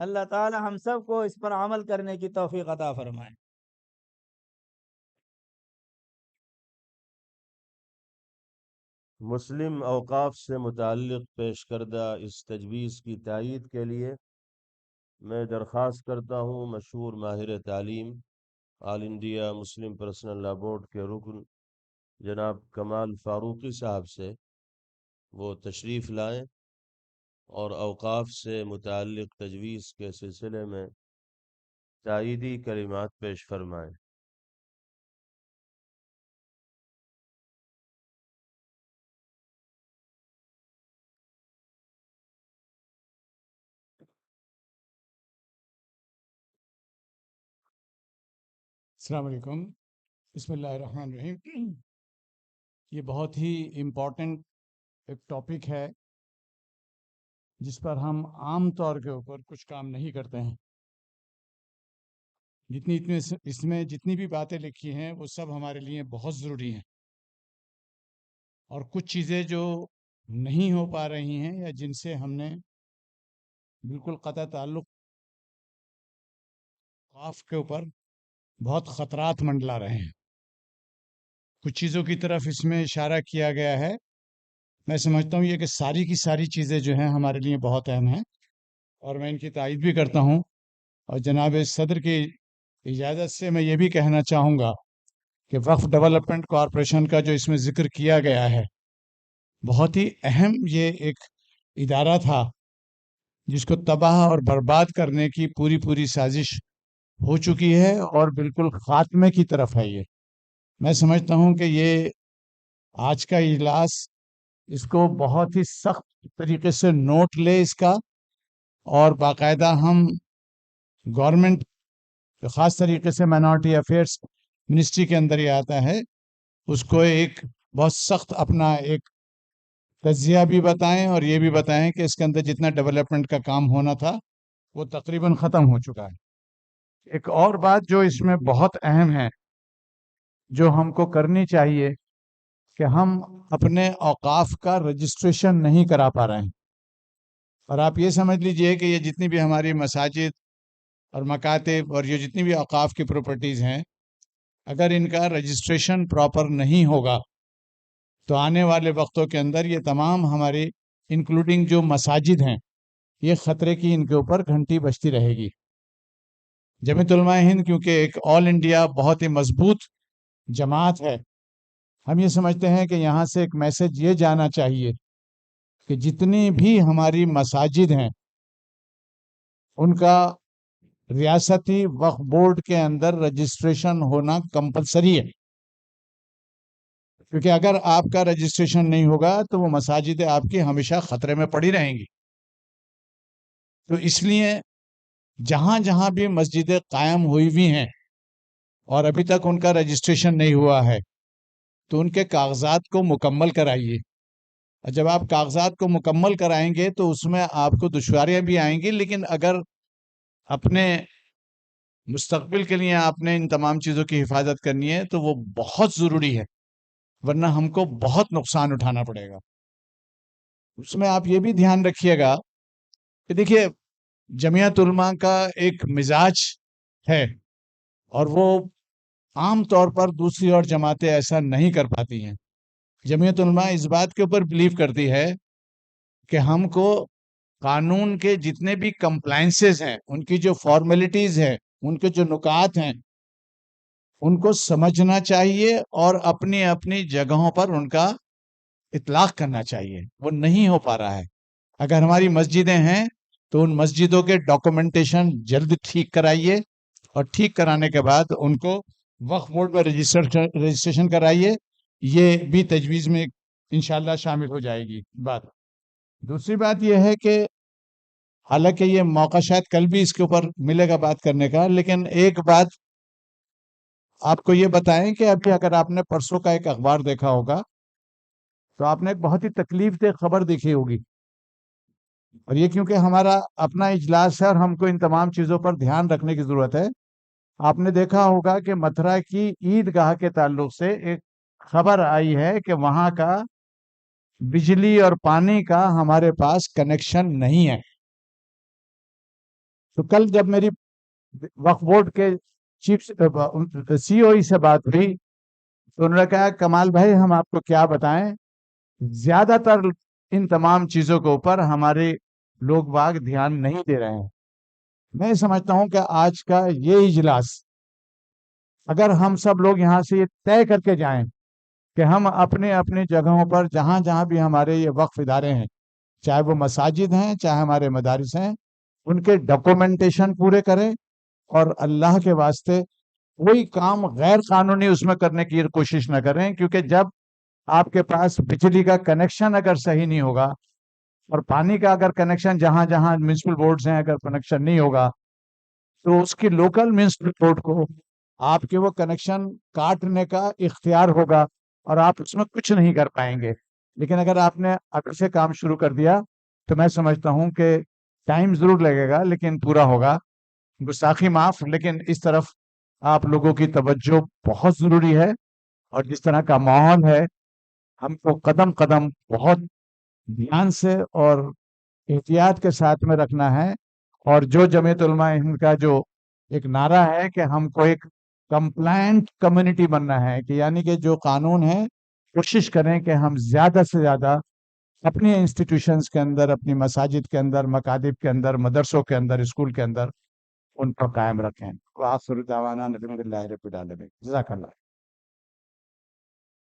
اللہ تعالی ہم سب کو اس پر عمل کرنے کی توفیق عطا فرمائے۔ مسلم اوقاف سے متعلق پیش کردہ اس تجویز کی تائید کے لیے میں درخواست کرتا ہوں مشہور ماہر تعلیم آل انڈیا مسلم پرسنل لا بورڈ کے رکن جناب کمال فاروقی صاحب سے وہ تشریف لائیں اور اوقاف سے متعلق تجویز کے سلسلے میں تائیدی کلمات پیش فرمائیں۔ السلام علیکم، بسم اللہ الرحمن الرحیم۔ یہ بہت ہی امپورٹنٹ ایک ٹاپک ہے جس پر ہم عام طور کے اوپر کچھ کام نہیں کرتے ہیں۔ اس میں جتنی بھی باتیں لکھی ہیں وہ سب ہمارے لیے بہت ضروری ہیں، اور کچھ چیزیں جو نہیں ہو پا رہی ہیں یا جن سے ہم نے بالکل قطع تعلق اوقاف کے اوپر بہت خطرات منڈلا رہے ہیں۔ کچھ چیزوں کی طرف اس میں اشارہ کیا گیا ہے۔ میں سمجھتا ہوں یہ کہ ساری کی ساری چیزیں جو ہیں ہمارے لیے بہت اہم ہیں، اور میں ان کی تائید بھی کرتا ہوں۔ اور جناب صدر کی اجازت سے میں یہ بھی کہنا چاہوں گا کہ وقف ڈیولپمنٹ کارپوریشن کا جو اس میں ذکر کیا گیا ہے، بہت ہی اہم یہ ایک ادارہ تھا جس کو تباہ اور برباد کرنے کی پوری سازش ہو چکی ہے اور بالکل خاتمے کی طرف ہے۔ یہ میں سمجھتا ہوں کہ یہ آج کا اجلاس اس کو بہت ہی سخت طریقے سے نوٹ لے اس کا، اور باقاعدہ ہم گورنمنٹ خاص طریقے سے مائنورٹی افیئرس منسٹری کے اندر یہ آتا ہے، اس کو ایک بہت سخت اپنا ایک تجزیہ بھی بتائیں، اور یہ بھی بتائیں کہ اس کے اندر جتنا ڈیولپمنٹ کا کام ہونا تھا وہ تقریباً ختم ہو چکا ہے۔ ایک اور بات جو اس میں بہت اہم ہے، جو ہم کو کرنی چاہیے، کہ ہم اپنے اوقاف کا رجسٹریشن نہیں کرا پا رہے ہیں۔ اور آپ یہ سمجھ لیجئے کہ یہ جتنی بھی ہماری مساجد اور مکاتب اور یہ جتنی بھی اوقاف کی پراپرٹیز ہیں، اگر ان کا رجسٹریشن پراپر نہیں ہوگا تو آنے والے وقتوں کے اندر یہ تمام ہماری انکلوڈنگ جو مساجد ہیں، یہ خطرے کی ان کے اوپر گھنٹی بجتی رہے گی۔ جمعیت علماء ہند کیونکہ ایک آل انڈیا بہت ہی مضبوط جماعت ہے، ہم یہ سمجھتے ہیں کہ یہاں سے ایک میسج یہ جانا چاہیے کہ جتنی بھی ہماری مساجد ہیں ان کا ریاستی وقف بورڈ کے اندر رجسٹریشن ہونا کمپلسری ہے، کیونکہ اگر آپ کا رجسٹریشن نہیں ہوگا تو وہ مساجد آپ کی ہمیشہ خطرے میں پڑی رہیں گی۔ تو اس لیے جہاں جہاں بھی مسجدیں قائم ہوئی ہوئی ہیں اور ابھی تک ان کا رجسٹریشن نہیں ہوا ہے، تو ان کے کاغذات کو مکمل کرائیے۔ اور جب آپ کاغذات کو مکمل کرائیں گے تو اس میں آپ کو دشواریاں بھی آئیں گی، لیکن اگر اپنے مستقبل کے لیے آپ نے ان تمام چیزوں کی حفاظت کرنی ہے تو وہ بہت ضروری ہے، ورنہ ہم کو بہت نقصان اٹھانا پڑے گا۔ اس میں آپ یہ بھی دھیان رکھیے گا کہ دیکھیے، جمعیت علماء کا ایک مزاج ہے، اور وہ عام طور پر دوسری اور جماعتیں ایسا نہیں کر پاتی ہیں۔ جمعیت علماء اس بات کے اوپر بلیو کرتی ہے کہ ہم کو قانون کے جتنے بھی کمپلائنسز ہیں، ان کی جو فارمیلٹیز ہیں، ان کے جو نکات ہیں، ان کو سمجھنا چاہیے اور اپنی اپنی جگہوں پر ان کا اطلاق کرنا چاہیے۔ وہ نہیں ہو پا رہا ہے۔ اگر ہماری مسجدیں ہیں تو ان مسجدوں کے ڈاکومنٹیشن جلد ٹھیک کرائیے، اور ٹھیک کرانے کے بعد ان کو وقف بورڈ میں رجسٹریشن کرائیے۔ یہ بھی تجویز میں انشاءاللہ شامل ہو جائے گی بات۔ دوسری بات یہ ہے کہ حالانکہ یہ موقع شاید کل بھی اس کے اوپر ملے گا بات کرنے کا، لیکن ایک بات آپ کو یہ بتائیں کہ ابھی اگر آپ نے پرسوں کا ایک اخبار دیکھا ہوگا تو آپ نے ایک بہت ہی تکلیف دہ خبر دیکھی ہوگی، اور یہ کیونکہ ہمارا اپنا اجلاس ہے اور ہم کو ان تمام چیزوں پر دھیان رکھنے کی ضرورت ہے۔ آپ نے دیکھا ہوگا کہ متھرا کی عیدگاہ کے تعلق سے ایک خبر آئی ہے کہ وہاں کا بجلی اور پانی کا ہمارے پاس کنیکشن نہیں ہے۔ تو کل جب میری وقف بورڈ کے چیف سی او ای سے بات ہوئی تو انہوں نے کہا کمال بھائی ہم آپ کو کیا بتائیں، زیادہ تر ان تمام چیزوں کے اوپر ہمارے لوگ باغ دھیان نہیں دے رہے ہیں۔ میں سمجھتا ہوں کہ آج کا یہ اجلاس اگر ہم سب لوگ یہاں سے یہ طے کر کے جائیں کہ ہم اپنے اپنے جگہوں پر جہاں جہاں بھی ہمارے یہ وقف ادارے ہیں، چاہے وہ مساجد ہیں چاہے ہمارے مدارس ہیں، ان کے ڈاکومنٹیشن پورے کریں اور اللہ کے واسطے کوئی کام غیر قانونی اس میں کرنے کی کوشش نہ کریں، کیونکہ جب آپ کے پاس بجلی کا کنیکشن اگر صحیح نہیں ہوگا اور پانی کا اگر کنیکشن جہاں جہاں میونسپل بورڈز ہیں اگر کنیکشن نہیں ہوگا تو اس کی لوکل میونسپل بورڈ کو آپ کے وہ کنیکشن کاٹنے کا اختیار ہوگا اور آپ اس میں کچھ نہیں کر پائیں گے۔ لیکن اگر آپ نے ابھی سے کام شروع کر دیا تو میں سمجھتا ہوں کہ ٹائم ضرور لگے گا لیکن پورا ہوگا۔ گستاخی معاف، لیکن اس طرف آپ لوگوں کی توجہ بہت ضروری ہے، اور جس طرح کا ماحول ہے ہم کو قدم قدم بہت دھیان سے اور احتیاط کے ساتھ میں رکھنا ہے، اور جو جمعیت علماء ہند کا جو ایک نعرہ ہے کہ ہم کو ایک کمپلائنٹ کمیونٹی بننا ہے، کہ یعنی کہ جو قانون ہے کوشش کریں کہ ہم زیادہ سے زیادہ اپنی انسٹیٹیوشنز کے اندر، اپنی مساجد کے اندر، مکاتب کے اندر، مدرسوں کے اندر، اسکول کے اندر ان پر قائم رکھیں۔ وآخر دعوانا الحمدللہ رب العالمین۔ جزاک اللہ۔